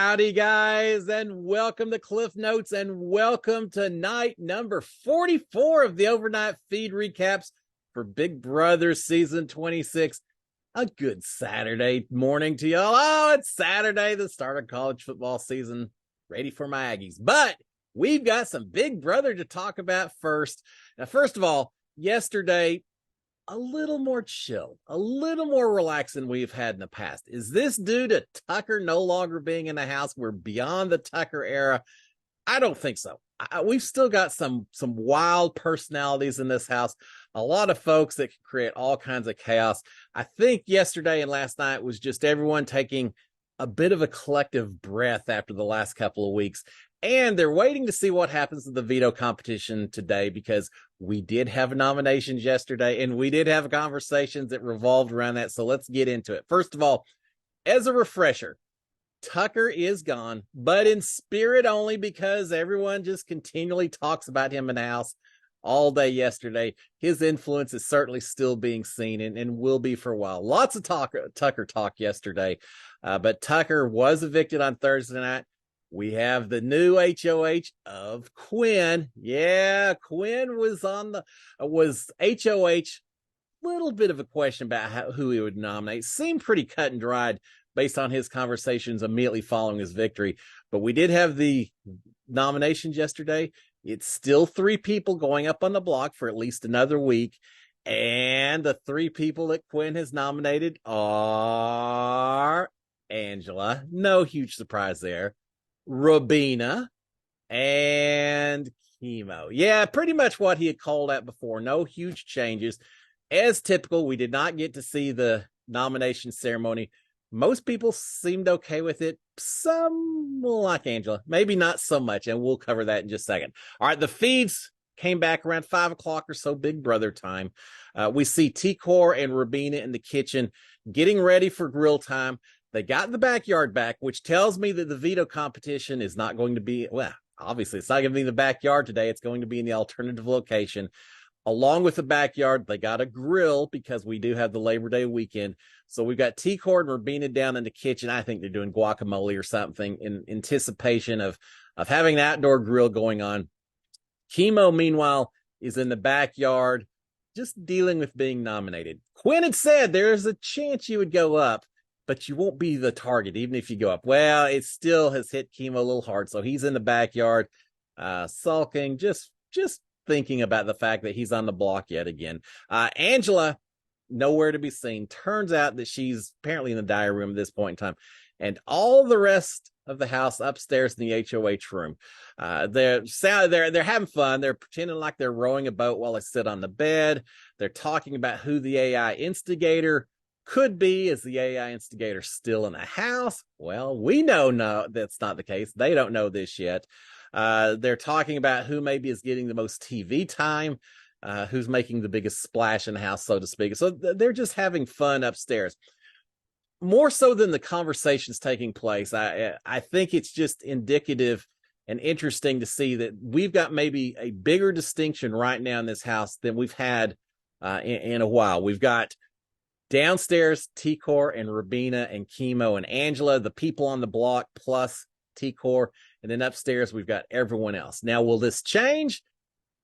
Howdy, guys, and welcome to Cliff Notes, and welcome to night number 44 of the Overnight Feed recaps for Big Brother Season 26. A good Saturday morning to y'all. Oh, it's Saturday, the start of college football season. Ready for my Aggies. But we've got some Big Brother to talk about first. Now, first of all, yesterday, a little more chill, a little more relaxed than we've had in the past. Is this due to Tucker no longer being in the house? We're beyond the Tucker era. I don't think so. We've still got some wild personalities in this house. A lot of folks that can create all kinds of chaos. I think yesterday and last night was just everyone taking a bit of a collective breath after the last couple of weeks. And they're waiting to see what happens to the veto competition today, because we did have nominations yesterday and we did have conversations that revolved around that. So let's get into it. First of all, as a refresher, Tucker is gone, but in spirit only, because everyone just continually talks about him in the house all day yesterday. His influence is certainly still being seen and will be for a while. Lots of Tucker talk yesterday, but Tucker was evicted on Thursday night. We have the new HOH of Quinn. Yeah, Quinn was HOH. Little bit of a question about who he would nominate. Seemed pretty cut and dried based on his conversations immediately following his victory. But we did have the nominations yesterday. It's still 3 people going up on the block for at least another week. And the 3 people that Quinn has nominated are Angela. No huge surprise there. Robina and Chemo. Yeah, pretty much what he had called out before. No huge changes. As typical, we did not get to see the nomination ceremony. Most people seemed okay with it. Some like Angela, maybe not so much, and we'll cover that in just a second. All right, the feeds came back around 5 o'clock or so, Big Brother time. We see T-Core and Robina in the kitchen getting ready for grill time. They got the backyard back, which tells me that the veto competition is not going to be, well, obviously it's not going to be in the backyard today. It's going to be in the alternative location. Along with the backyard, they got a grill because we do have the Labor Day weekend. So we've got T-Core and Robina down in the kitchen. I think they're doing guacamole or something in anticipation of having an outdoor grill going on. Chemo, meanwhile, is in the backyard, just dealing with being nominated. Quinn had said there's a chance you would go up, but you won't be the target even if you go up. Well, it still has hit Chemo a little hard. So he's in the backyard, sulking, just thinking about the fact that he's on the block yet again. Angela, nowhere to be seen. Turns out that she's apparently in the diary room at this point in time. And all the rest of the house upstairs in the HOH room. They're having fun. They're pretending like they're rowing a boat while they sit on the bed. They're talking about who the AI instigator could be. Is the AI instigator still in the house? Well, we know no, that's not the case. They don't know this yet. They're talking about who maybe is getting the most TV time, who's making the biggest splash in the house, so to speak. So they're just having fun upstairs. More so than the conversations taking place, I think it's just indicative and interesting to see that we've got maybe a bigger distinction right now in this house than we've had in a while. We've got downstairs T-Core and Robina and Chemo and Angela, the people on the block plus T-Core, and then upstairs we've got everyone else. Now, will this change?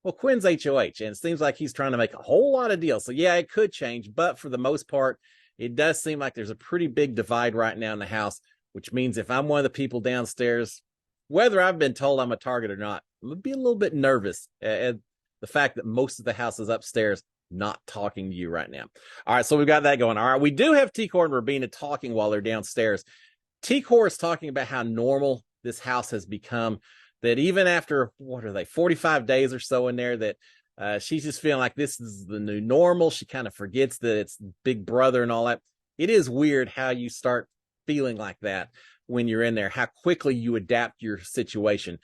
Well, Quinn's HOH, and it seems like he's trying to make a whole lot of deals. So yeah, it could change, but for the most part, it does seem like there's a pretty big divide right now in the house, which means if I'm one of the people downstairs, whether I've been told I'm a target or not, I'm gonna be a little bit nervous at the fact that most of the house is upstairs not talking to you right now. All right, so we've got that going. All right, we do have T-Core and Robina talking while they're downstairs. T-Core is talking about how normal this house has become, that even after, 45 days or so in there, that she's just feeling like this is the new normal. She kind of forgets that it's Big Brother and all that. It is weird how you start feeling like that when you're in there, how quickly you adapt your situation.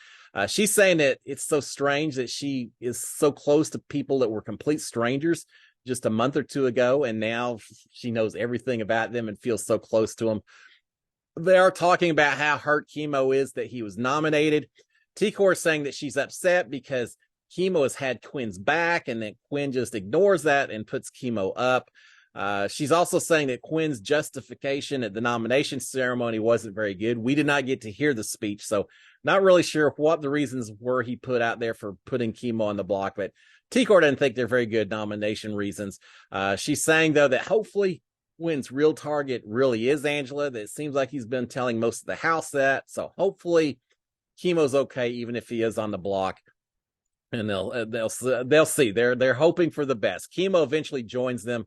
She's saying that it's so strange that she is so close to people that were complete strangers just a month or two ago, and now she knows everything about them and feels so close to them. They are talking about how hurt Chemo is that he was nominated. T-Core is saying that she's upset because Chemo has had Quinn's back and that Quinn just ignores that and puts Chemo up. She's also saying that Quinn's justification at the nomination ceremony wasn't very good. We did not get to hear the speech, so not really sure what the reasons were he put out there for putting Chemo on the block, but T-Core doesn't think they're very good nomination reasons. She's saying, though, that hopefully Quinn's real target really is Angela. That it seems like he's been telling most of the house that, so hopefully Chemo's okay, even if he is on the block. And they'll see. They're hoping for the best. Chemo eventually joins them.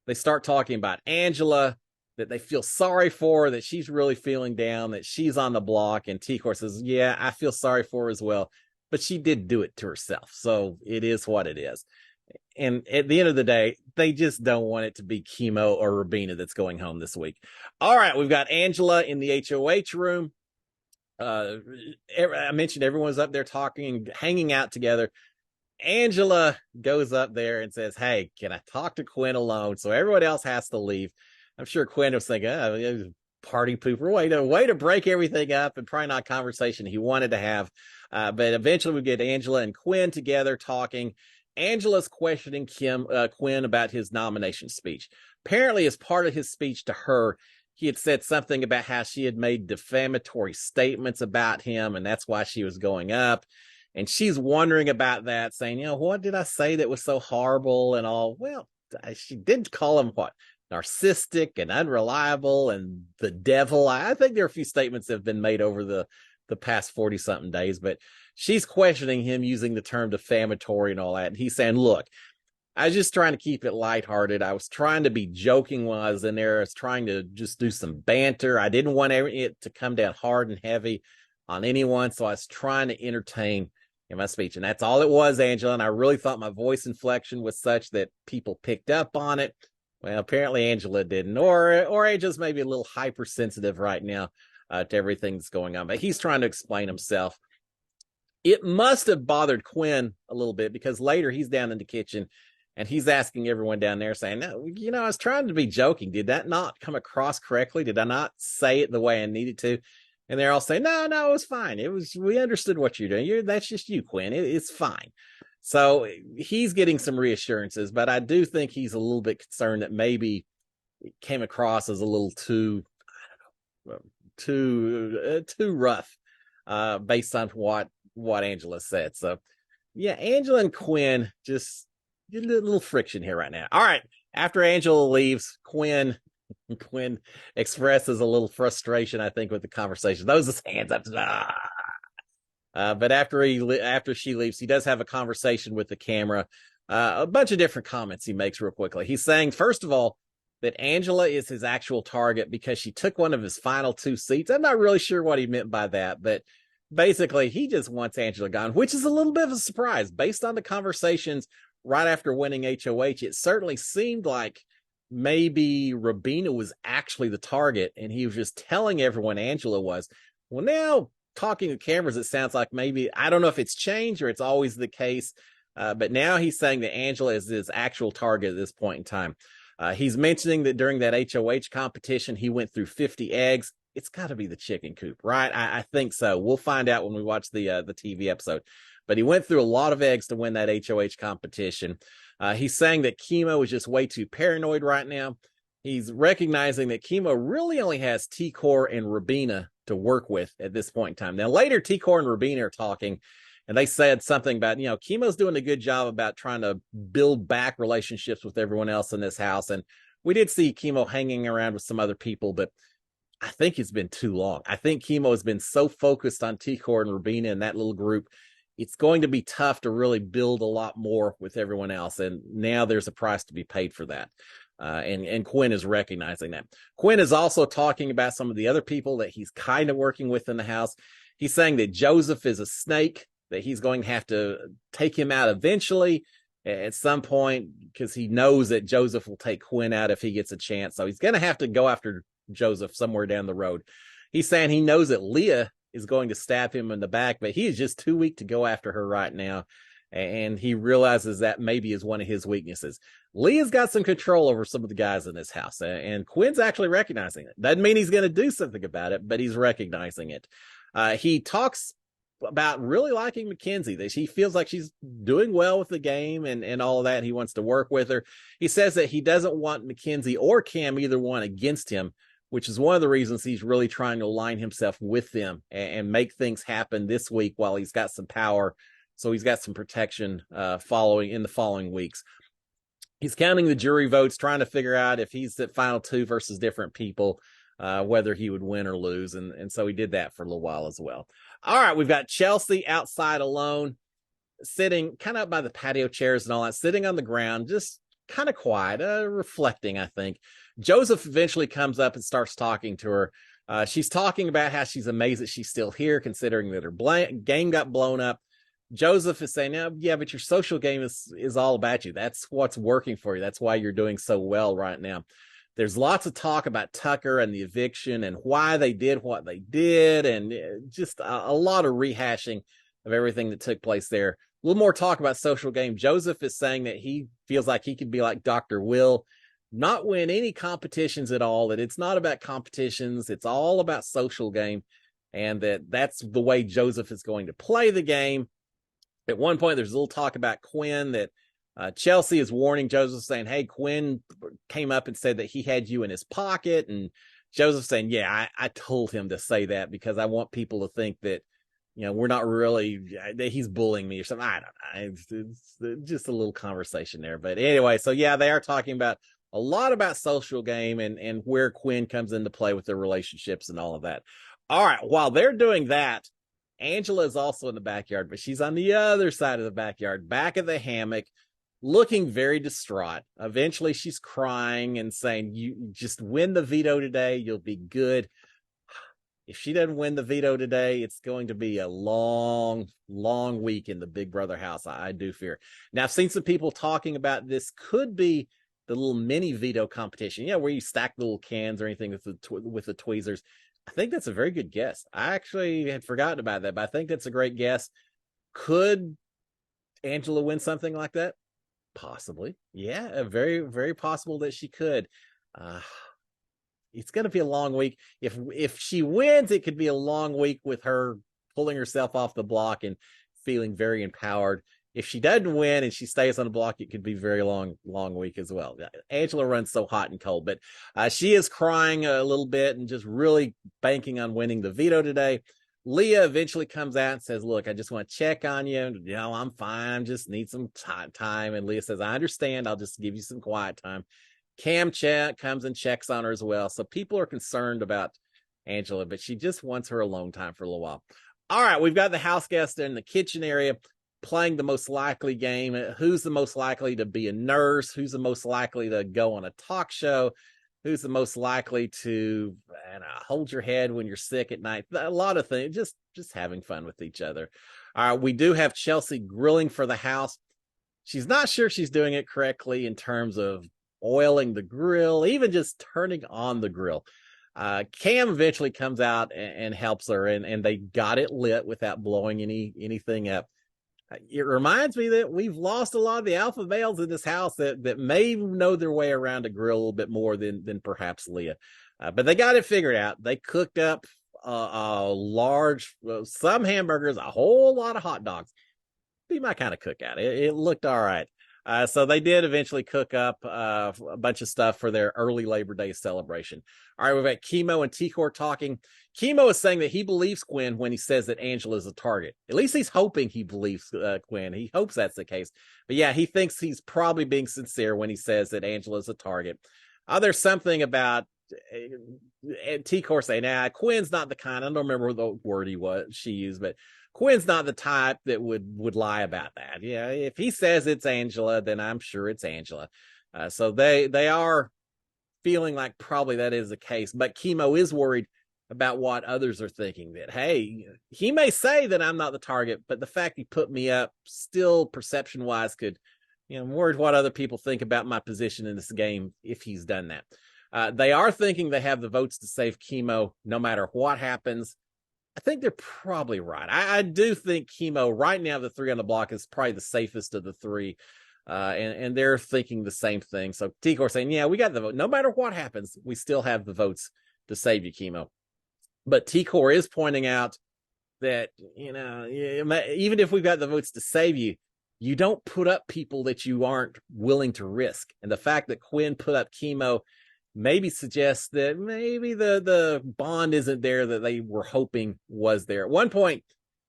They start talking about Angela, that they feel sorry for her, that she's really feeling down, that she's on the block. And T-Core says, yeah, I feel sorry for her as well, but she did do it to herself. So it is what it is. And at the end of the day, they just don't want it to be Chemo or Rubina that's going home this week. All right, we've got Angela in the HOH room. I mentioned everyone's up there talking, hanging out together. Angela goes up there and says, hey, can I talk to Quinn alone? So everyone else has to leave. I'm sure Quinn was thinking, oh, party pooper, way to break everything up, and probably not a conversation he wanted to have. But eventually we get Angela and Quinn together talking. Angela's questioning Quinn about his nomination speech. Apparently, as part of his speech to her, he had said something about how she had made defamatory statements about him, and that's why she was going up. And she's wondering about that, saying, what did I say that was so horrible and all? Well, she did call him what? Narcissistic and unreliable and the devil. I think there are a few statements that have been made over the past 40-something days, but she's questioning him using the term defamatory and all that. And he's saying, look, I was just trying to keep it lighthearted. I was trying to be joking while I was in there. I was trying to just do some banter. I didn't want it to come down hard and heavy on anyone, so I was trying to entertain in my speech. And that's all it was, Angela. And I really thought my voice inflection was such that people picked up on it. Well, apparently Angela didn't, or Angela's maybe a little hypersensitive right now to everything that's going on. But he's trying to explain himself. It must have bothered Quinn a little bit, because later he's down in the kitchen and he's asking everyone down there, saying, no, I was trying to be joking. Did that not come across correctly? Did I not say it the way I needed to? And they're all saying, no, it was fine. We understood what you're doing. That's just you, Quinn. It's fine. So he's getting some reassurances, but I do think he's a little bit concerned that maybe it came across as a little too rough, based on what Angela said. So yeah, Angela and Quinn just get a little friction here right now. All right. After Angela leaves, Quinn expresses a little frustration, I think, with the conversation. Those his hands up. But after she leaves, he does have a conversation with the camera. A bunch of different comments he makes real quickly. He's saying, first of all, that Angela is his actual target because she took one of his final 2 seats. I'm not really sure what he meant by that, but basically he just wants Angela gone, which is a little bit of a surprise based on the conversations right after winning HOH. It certainly seemed like maybe Rubina was actually the target and he was just telling everyone Angela was. Well, now talking to cameras, it sounds like maybe, I don't know if it's changed or it's always the case, but now he's saying that Angela is his actual target at this point in time. He's mentioning that during that HOH competition, he went through 50 eggs. It's got to be the chicken coop, right? I think so. We'll find out when we watch the TV episode. But he went through a lot of eggs to win that HOH competition. He's saying that Chemo is just way too paranoid right now. He's recognizing that Chemo really only has T-Core and Rubina to work with at this point in time. Now, later, T-Core and Rubina are talking, and they said something about, Chemo's doing a good job about trying to build back relationships with everyone else in this house. And we did see Chemo hanging around with some other people, but I think it's been too long. I think Chemo has been so focused on T-Core and Rubina and that little group. It's going to be tough to really build a lot more with everyone else. And now there's a price to be paid for that. And Quinn is recognizing that. Quinn is also talking about some of the other people that he's kind of working with in the house. He's saying that Joseph is a snake, that he's going to have to take him out eventually at some point, because he knows that Joseph will take Quinn out if he gets a chance. So he's going to have to go after Joseph somewhere down the road. He's saying he knows that Leah is going to stab him in the back, but he is just too weak to go after her right now. And he realizes that maybe is one of his weaknesses. Leah's got some control over some of the guys in this house, and Quinn's actually recognizing it. Doesn't mean he's going to do something about it, but he's recognizing it. He talks about really liking Mackenzie, that he feels like she's doing well with the game and all of that. He wants to work with her. He says that he doesn't want Mackenzie or Cam, either one, against him, which is one of the reasons he's really trying to align himself with them and make things happen this week while he's got some power. So he's got some protection following in the following weeks. He's counting the jury votes, trying to figure out if he's at final two versus different people, whether he would win or lose. And so he did that for a little while as well. All right, we've got Chelsea outside alone, sitting kind of up by the patio chairs and all that, sitting on the ground, just kind of quiet, reflecting, I think. Joseph eventually comes up and starts talking to her. She's talking about how she's amazed that she's still here, considering that her game got blown up. Joseph is saying, yeah, but your social game is all about you. That's what's working for you. That's why you're doing so well right now. There's lots of talk about Tucker and the eviction and why they did what they did, and just a lot of rehashing of everything that took place there. A little more talk about social game. Joseph is saying that he feels like he could be like Dr. Will, not win any competitions at all, that it's not about competitions, it's all about social game, and that's the way Joseph is going to play the game. At one point, there's a little talk about Quinn, that Chelsea is warning Joseph, saying, hey, Quinn came up and said that he had you in his pocket. And Joseph saying, yeah, I told him to say that because I want people to think that, we're not really, that he's bullying me or something. I don't know. It's just a little conversation there. But anyway, so yeah, they are talking about a lot about social game and where Quinn comes into play with their relationships and all of that. All right, while they're doing that, Angela is also in the backyard, but she's on the other side of the backyard, back of the hammock, looking very distraught. Eventually, she's crying and saying, you just win the veto today, you'll be good. If she doesn't win the veto today, it's going to be a long, long week in the Big Brother house, I do fear. Now, I've seen some people talking about this could be the little mini veto competition, where you stack the little cans or anything with the tweezers. I think that's a very good guess. I actually had forgotten about that, but I think that's a great guess. Could Angela win something like that? Possibly. Yeah, very, very possible that she could. It's going to be a long week. If she wins, it could be a long week with her pulling herself off the block and feeling very empowered. If she doesn't win and she stays on the block, it could be a very long week as well. Angela runs so hot and cold, but she is crying a little bit and just really banking on winning the veto today. Leah eventually comes out and says, look, I just want to check on you. I'm fine. Just need some time. And Leah says, I understand. I'll just give you some quiet time. Cam comes and checks on her as well. So people are concerned about Angela, but she just wants her alone time for a little while. All right, we've got the house guest in the kitchen area playing the most likely game. Who's the most likely to be a nurse? Who's the most likely to go on a talk show? Who's the most likely to hold your head when you're sick at night? A lot of things, just having fun with each other. All right, we do have Chelsea grilling for the house. She's not sure she's doing it correctly in terms of oiling the grill, even just turning on the grill. Cam eventually comes out and helps her, and they got it lit without blowing anything up. It reminds me that we've lost a lot of the alpha males in this house that may know their way around a grill a little bit more than perhaps Leah. But they got it figured out. They cooked up a large, some hamburgers, a whole lot of hot dogs. Be my kind of cookout. It looked all right. So they did eventually cook up a bunch of stuff for their early Labor Day celebration. All right, we've got Kimo and Tikor talking. Kimo is saying that he believes Quinn when he says that Angela is a target. At least he's hoping he believes Quinn. He hopes that's the case. But yeah, he thinks he's probably being sincere when he says that Angela is a target. There's something about Tikor saying, Quinn's not the kind. I don't remember the word she used, but Quinn's not the type that would lie about that. Yeah, if he says it's Angela, then I'm sure it's Angela. So they are feeling like probably that is the case. But Kimo is worried about what others are thinking, that, hey, he may say that I'm not the target, but the fact he put me up still perception-wise could, I'm worried what other people think about my position in this game if he's done that. They are thinking they have the votes to save Kimo no matter what happens. I think they're probably right. I do think Kimo right now, the three on the block, is probably the safest of the three. And they're thinking the same thing. So Tikor saying, yeah, we got the vote. No matter what happens, we still have the votes to save you, Kimo. But Tikor is pointing out that, even if we've got the votes to save you, you don't put up people that you aren't willing to risk. And the fact that Quinn put up Chemo maybe suggests that maybe the bond isn't there that they were hoping was there. At one point,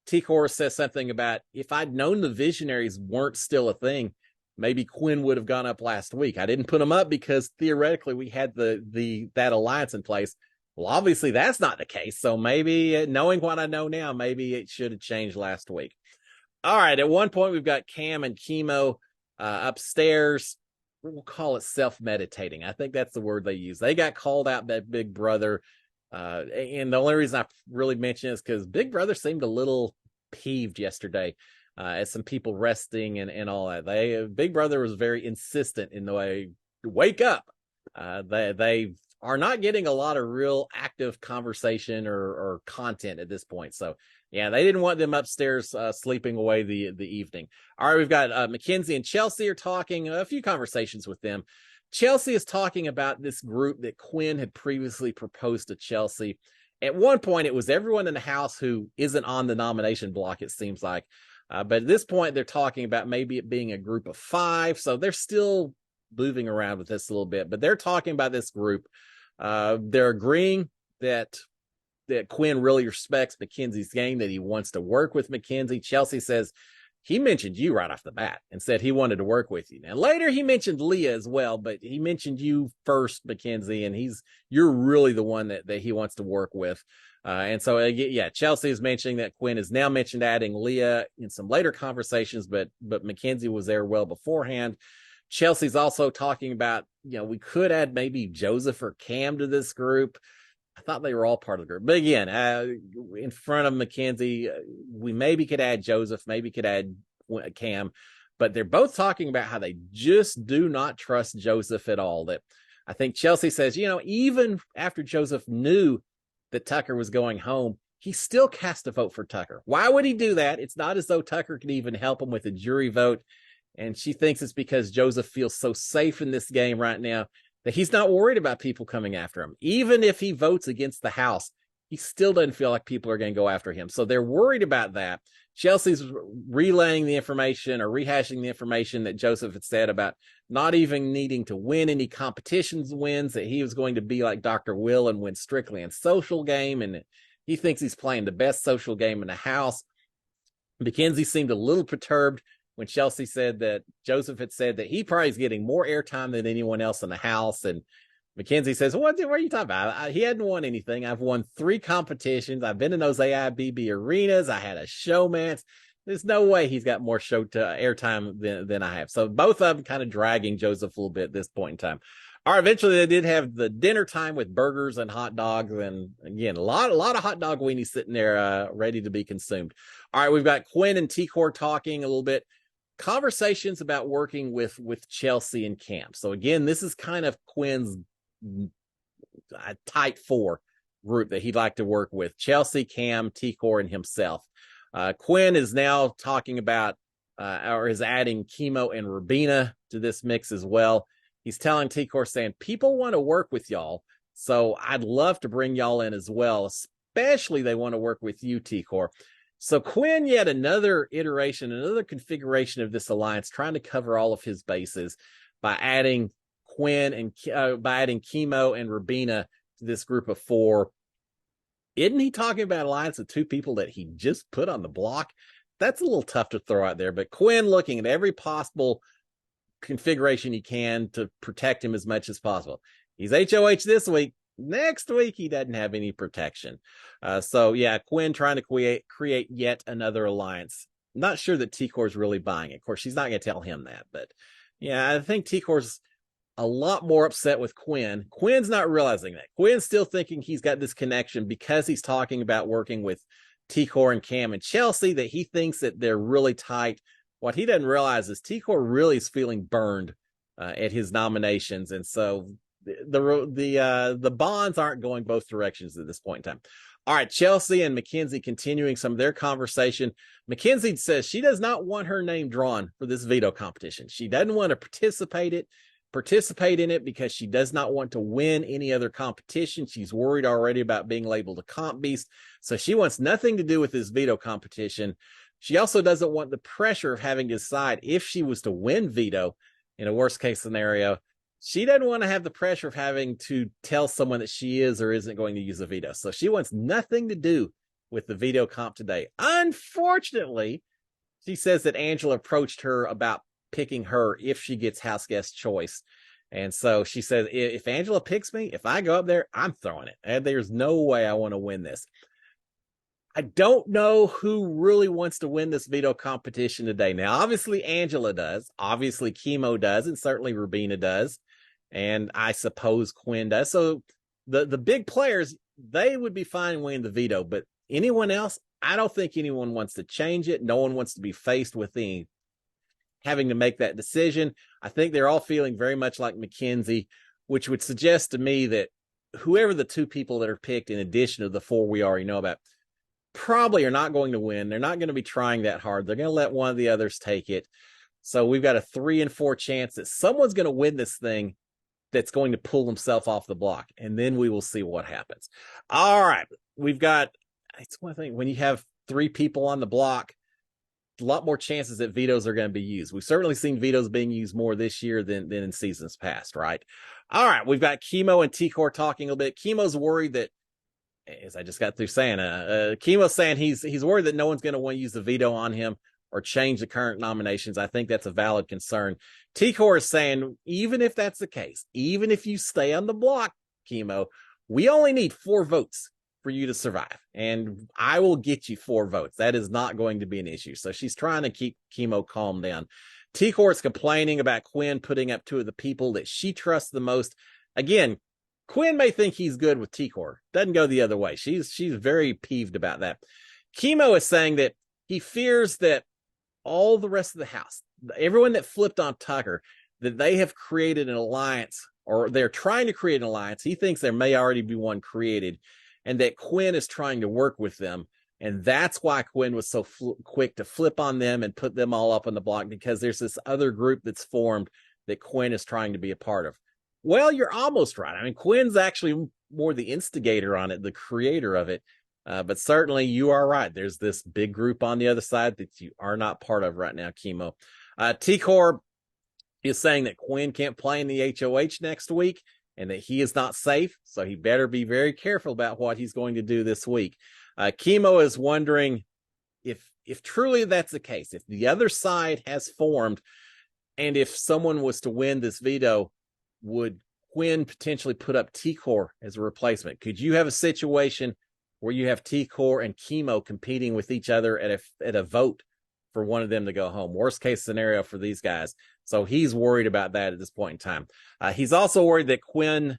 T-Core says something about, if I'd known the Visionaries weren't still a thing, maybe Quinn would have gone up last week. I didn't put them up because theoretically we had that alliance in place. Well, obviously that's not the case. So maybe, knowing what I know now, maybe it should have changed last week. All right. At one point, we've got Cam and Chemo upstairs. We'll call it self-meditating. I think that's the word they use. They got called out by Big Brother. And the only reason I really mention it is because Big Brother seemed a little peeved yesterday at some people resting and all that. Big Brother was very insistent in the way, wake up. They are not getting a lot of real active conversation or content at this point. So yeah, they didn't want them upstairs sleeping away the evening. All right, we've got Mackenzie and Chelsea are talking, a few conversations with them. Chelsea is talking about this group that Quinn had previously proposed to Chelsea. At one point, it was everyone in the house who isn't on the nomination block, it seems like. But at this point, they're talking about maybe it being a group of 5. So they're still moving around with this a little bit. But they're talking about this group. They're agreeing that Quinn really respects Mackenzie's game, that he wants to work with Mackenzie. Chelsea says, he mentioned you right off the bat and said he wanted to work with you. Now, later he mentioned Leah as well, but he mentioned you first, Mackenzie, and you're really the one that he wants to work with. And so, Chelsea is mentioning that Quinn has now mentioned adding Leah in some later conversations, but Mackenzie was there well beforehand. Chelsea's also talking about, we could add maybe Joseph or Cam to this group. I thought they were all part of the group. But again, in front of Mackenzie, we maybe could add Joseph, maybe could add Cam, but they're both talking about how they just do not trust Joseph at all. That I think Chelsea says, even after Joseph knew that Tucker was going home, he still cast a vote for Tucker. Why would he do that? It's not as though Tucker could even help him with a jury vote. And she thinks it's because Joseph feels so safe in this game right now that he's not worried about people coming after him. Even if he votes against the house, he still doesn't feel like people are going to go after him. So they're worried about that. Chelsea's relaying the information or rehashing the information that Joseph had said about not even needing to win any competitions wins, that he was going to be like Dr. Will and win strictly in social game. And he thinks he's playing the best social game in the house. Mackenzie seemed a little perturbed when Chelsea said that Joseph had said that he probably is getting more airtime than anyone else in the house. And Mackenzie says, what are you talking about? He hadn't won anything. I've won 3 competitions. I've been in those AIBB arenas. I had a showmance. There's no way he's got more show to airtime than I have. So both of them kind of dragging Joseph a little bit at this point in time. All right, eventually they did have the dinner time with burgers and hot dogs. And again, a lot of hot dog weenies sitting there ready to be consumed. All right, we've got Quinn and T-Core talking a little bit. Conversations about working with Chelsea and Cam. So again, this is kind of Quinn's tight 4 group that he'd like to work with: Chelsea, Cam, T-Core, and himself. Quinn is now talking about or is adding Chemo and Rubina to this mix as well. He's telling T-Core, saying, people want to work with y'all, so I'd love to bring y'all in as well, especially they want to work with you, T-Core. So Quinn, yet another iteration, another configuration of this alliance, trying to cover all of his bases by adding Quinn and by adding Chemo and Rubina to this group of 4. Isn't he talking about alliance of 2 people that he just put on the block? That's a little tough to throw out there. But Quinn looking at every possible configuration he can to protect him as much as possible. He's HOH this week. Next week, he doesn't have any protection. Quinn trying to create yet another alliance. Not sure that T-Core's really buying it. Of course, she's not going to tell him that. But yeah, I think T-Core's a lot more upset with Quinn. Quinn's not realizing that. Quinn's still thinking he's got this connection because he's talking about working with T-Core and Cam and Chelsea, that he thinks that they're really tight. What he doesn't realize is T-Core really is feeling burned at his nominations. And so the bonds aren't going both directions at this point in time. All right, Chelsea and Mackenzie continuing some of their conversation. Mackenzie says she does not want her name drawn for this veto competition. She doesn't want to participate participate in it because she does not want to win any other competition. She's worried already about being labeled a comp beast. So she wants nothing to do with this veto competition. She also doesn't want the pressure of having to decide if she was to win veto in a worst case scenario. She doesn't want to have the pressure of having to tell someone that she is or isn't going to use a veto. So she wants nothing to do with the veto comp today. Unfortunately, she says that Angela approached her about picking her if she gets house guest choice. And so she says, if Angela picks me, if I go up there, I'm throwing it. And there's no way I want to win this. I don't know who really wants to win this veto competition today. Now, obviously, Angela does. Obviously, Chemo does. And certainly Rubina does. And I suppose Quinn does. So the big players, they would be fine winning the veto. But anyone else, I don't think anyone wants to change it. No one wants to be faced with having to make that decision. I think they're all feeling very much like Mackenzie, which would suggest to me that whoever the two people that are picked, in addition to the four we already know about, probably are not going to win. They're not going to be trying that hard. They're going to let one of the others take it. So we've got a 3 in 4 chance that someone's going to win this thing that's going to pull himself off the block. And then we will see what happens. All right. It's one thing when you have 3 people on the block, a lot more chances that vetoes are going to be used. We've certainly seen vetoes being used more this year than in seasons past, right? All right. We've got Chemo and T-Core talking a little bit. Chemo's worried that, as I just got through saying, Chemo's saying he's worried that no one's going to want to use the veto on him or change the current nominations. I think that's a valid concern. T-Core is saying, even if that's the case, even if you stay on the block, Chemo, we only need 4 votes for you to survive. And I will get you 4 votes. That is not going to be an issue. So she's trying to keep Chemo calm down. T-Core is complaining about Quinn putting up 2 of the people that she trusts the most. Again, Quinn may think he's good with T-Core. Doesn't go the other way. She's very peeved about that. Chemo is saying that he fears that all the rest of the house, everyone that flipped on Tucker, that they have created an alliance, or they're trying to create an alliance. He thinks there may already be one created, and that Quinn is trying to work with them. And that's why Quinn was so quick to flip on them and put them all up on the block, because there's this other group that's formed that Quinn is trying to be a part of. Well, you're almost right. I mean, Quinn's actually more the instigator on it, the creator of it. But certainly you are right. There's this big group on the other side that you are not part of right now, Chemo. T-Core is saying that Quinn can't play in the HOH next week and that he is not safe. So he better be very careful about what he's going to do this week. Chemo is wondering if truly that's the case, if the other side has formed, and if someone was to win this veto, would Quinn potentially put up T-Core as a replacement? Could you have a situation where you have T-Core and Chemo competing with each other at a vote for one of them to go home? Worst case scenario for these guys. So he's worried about that at this point in time. He's also worried that Quinn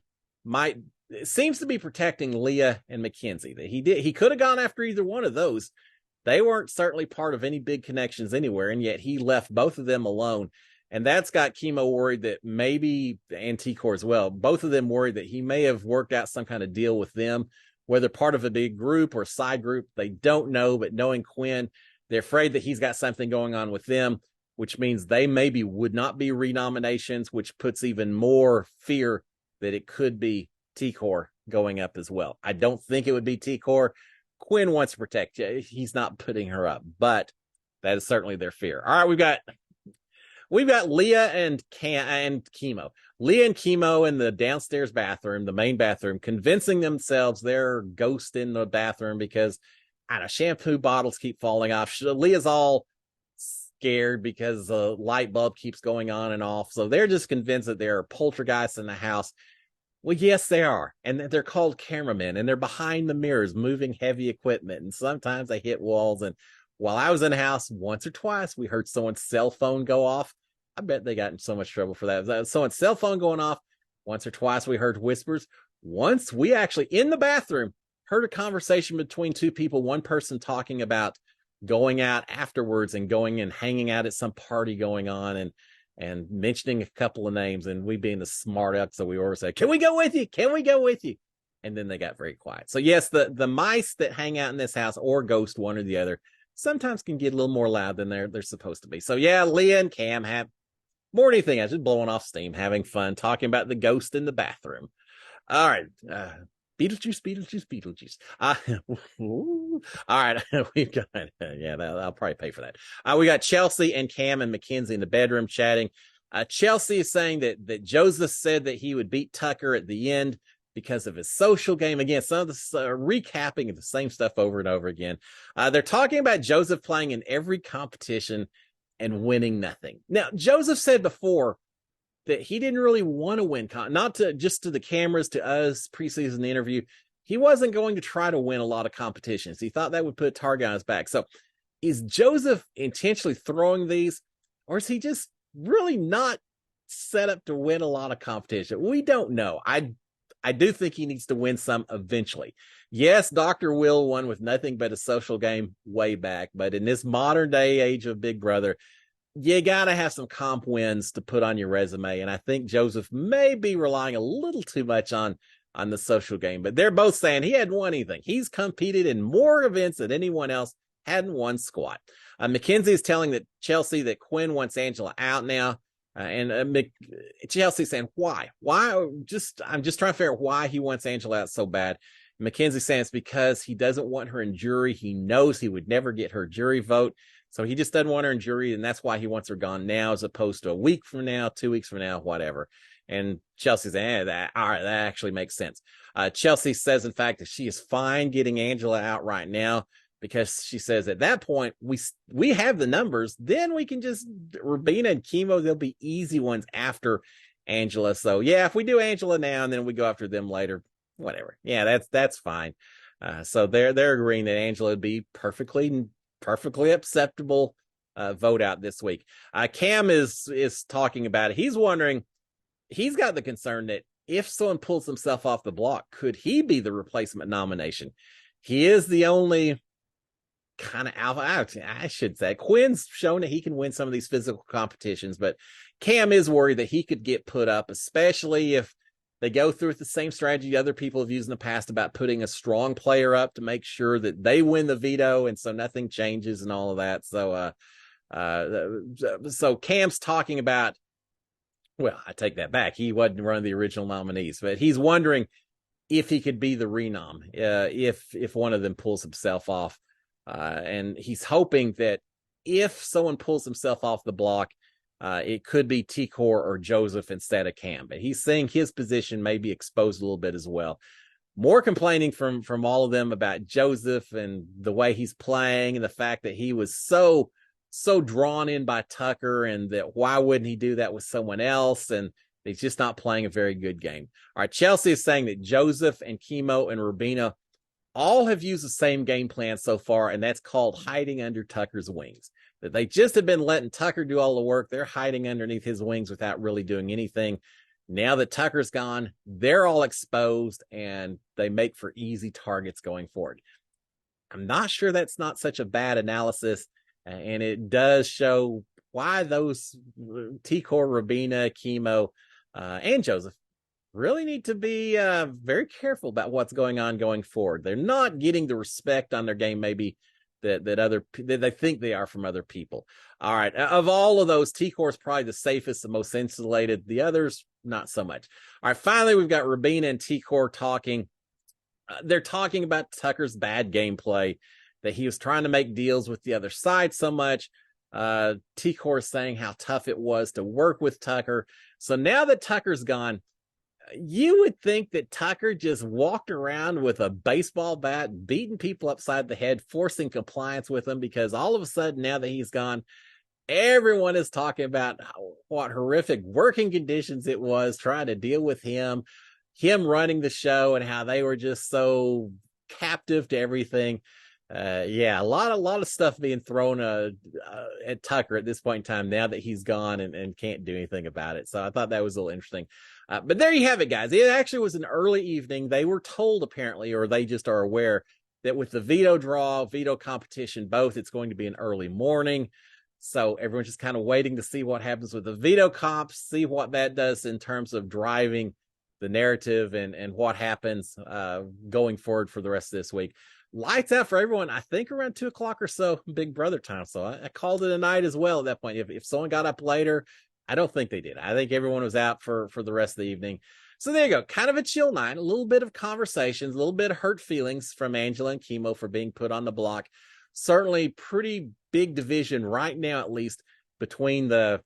seems to be protecting Leah and Mackenzie. That he could have gone after either one of those. They weren't certainly part of any big connections anywhere, and yet he left both of them alone. And that's got Chemo worried that maybe, and T-Core as well, both of them worried that he may have worked out some kind of deal with them, whether part of a big group or side group. They don't know, but knowing Quinn, they're afraid that he's got something going on with them, which means they maybe would not be renominations, which puts even more fear that it could be T-Core going up as well. I don't think it would be T-Core. Quinn wants to protect you. He's not putting her up, but that is certainly their fear. All right, we've got Leah and Chemo. Leah and Chemo in the downstairs bathroom, the main bathroom, convincing themselves they're ghost in the bathroom because, I don't know, shampoo bottles keep falling off. Leah's all scared because the light bulb keeps going on and off. So they're just convinced that there are poltergeists in the house. Well, yes, they are. And they're called cameramen, and they're behind the mirrors moving heavy equipment. And sometimes they hit walls. And while I was in the house, once or twice, we heard someone's cell phone go off. I bet they got in so much trouble for that. Someone's cell phone going off. Once or twice, we heard whispers. Once we actually, in the bathroom, heard a conversation between 2 people, one person talking about going out afterwards and going and hanging out at some party going on and mentioning a couple of names. And we being the smart ups, so we always say, can we go with you? Can we go with you? And then they got very quiet. So yes, the mice that hang out in this house, or ghost, one or the other, sometimes can get a little more loud than they're supposed to be. So yeah, Leah and Cam have more than anything, I was just blowing off steam, having fun, talking about the ghost in the bathroom. All right. Beetlejuice, Beetlejuice, Beetlejuice. All right. We've got, yeah, I'll probably pay for that. We got Chelsea and Cam and Mackenzie in the bedroom chatting. Chelsea is saying that Joseph said that he would beat Tucker at the end because of his social game. Again, some of the recapping of the same stuff over and over again. They're talking about Joseph playing in every competition and winning nothing. Now, Joseph said before that he didn't really want to win, not to just to the cameras, to us, preseason interview. He wasn't going to try to win a lot of competitions. He thought that would put a target on his back. So is Joseph intentionally throwing these, or is he just really not set up to win a lot of competition? We don't know. I do think he needs to win some eventually. Yes, Dr. Will won with nothing but a social game way back, but in this modern day age of Big Brother, you got to have some comp wins to put on your resume. And I think Joseph may be relying a little too much on the social game, but they're both saying he hadn't won anything. He's competed in more events than anyone else, hadn't won squat. Mackenzie is telling that Chelsea that Quinn wants Angela out now. Chelsea saying, why? I'm just trying to figure out why he wants Angela out so bad. Mackenzie saying it's because he doesn't want her in jury. He knows he would never get her jury vote. So he just doesn't want her in jury, and that's why he wants her gone now as opposed to a week from now, 2 weeks from now, whatever. And Chelsea's all right, that actually makes sense. Chelsea says, in fact, that she is fine getting Angela out right now because she says at that point, we have the numbers. Then we can just, Rubina and Chemo, they'll be easy ones after Angela. So, yeah, if we do Angela now and then we go after them later, whatever. Yeah, that's fine. So they're agreeing that Angela would be perfectly acceptable vote out this week. Cam is talking about it. He's wondering, he's got the concern that if someone pulls himself off the block, could he be the replacement nomination? He is the only kind of alpha. I should say Quinn's shown that he can win some of these physical competitions, but Cam is worried that he could get put up, especially if they go through the same strategy other people have used in the past about putting a strong player up to make sure that they win the veto, and so nothing changes and all of that. So Cam's talking about, well, I take that back. He wasn't one of the original nominees, but he's wondering if he could be the renom, if one of them pulls himself off. And he's hoping that if someone pulls himself off the block, it could be T-Core or Joseph instead of Cam, but he's saying his position may be exposed a little bit as well. More complaining from all of them about Joseph and the way he's playing and the fact that he was so drawn in by Tucker, and that why wouldn't he do that with someone else? And he's just not playing a very good game. All right, Chelsea is saying that Joseph and Chemo and Rubina all have used the same game plan so far, and that's called hiding under Tucker's wings. That they just have been letting Tucker do all the work. They're hiding underneath his wings without really doing anything. Now that Tucker's gone, they're all exposed, and they make for easy targets going forward. I'm not sure that's not such a bad analysis, and it does show why those T-Core, Rubina, Chemo, and Joseph really need to be very careful about what's going on going forward. They're not getting the respect on their game maybe that they think they are from other people. All right, of all of those, T-Core is probably the safest, the most insulated. The others, not so much. All right, finally, we've got Rubina and T-Core talking. They're talking about Tucker's bad gameplay, that he was trying to make deals with the other side so much. T-Core is saying how tough it was to work with Tucker. So now that Tucker's gone, you would think that Tucker just walked around with a baseball bat, beating people upside the head, forcing compliance with them, because all of a sudden, now that he's gone, everyone is talking about what horrific working conditions it was trying to deal with him running the show, and how they were just so captive to everything. A lot of stuff being thrown at Tucker at this point in time now that he's gone and can't do anything about it. So I thought that was a little interesting. But there you have it, guys. It actually was an early evening. They were told, apparently, or they just are aware, that with the veto draw, veto competition, both, it's going to be an early morning. So everyone's just kind of waiting to see what happens with the veto comps, see what that does in terms of driving the narrative and what happens going forward for the rest of this week. Lights out for everyone, I think around 2:00 or so, Big Brother time. So I called it a night as well at that point. If someone got up later, I don't think they did. I think everyone was out for the rest of the evening. So there you go. Kind of a chill night, a little bit of conversations, a little bit of hurt feelings from Angela and Chemo for being put on the block. Certainly pretty big division right now, at least between the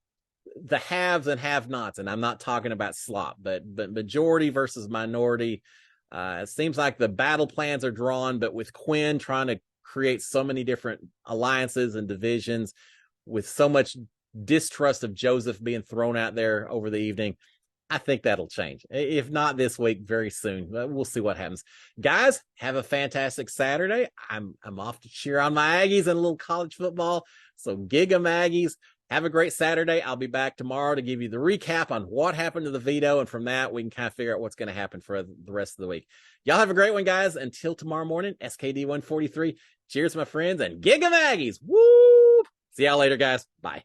haves and have-nots. And I'm not talking about slop, but majority versus minority. It seems like the battle plans are drawn, but with Quinn trying to create so many different alliances and divisions, with so much distrust of Joseph being thrown out there over the evening, I think that'll change. If not this week, very soon. We'll see what happens. Guys, have a fantastic Saturday. I'm off to cheer on my Aggies and a little college football. So gig 'em Aggies. Have a great Saturday. I'll be back tomorrow to give you the recap on what happened to the veto. And from that, we can kind of figure out what's going to happen for the rest of the week. Y'all have a great one, guys. Until tomorrow morning, SKD 143. Cheers, my friends, and gig 'em Aggies. Woo! See y'all later, guys. Bye.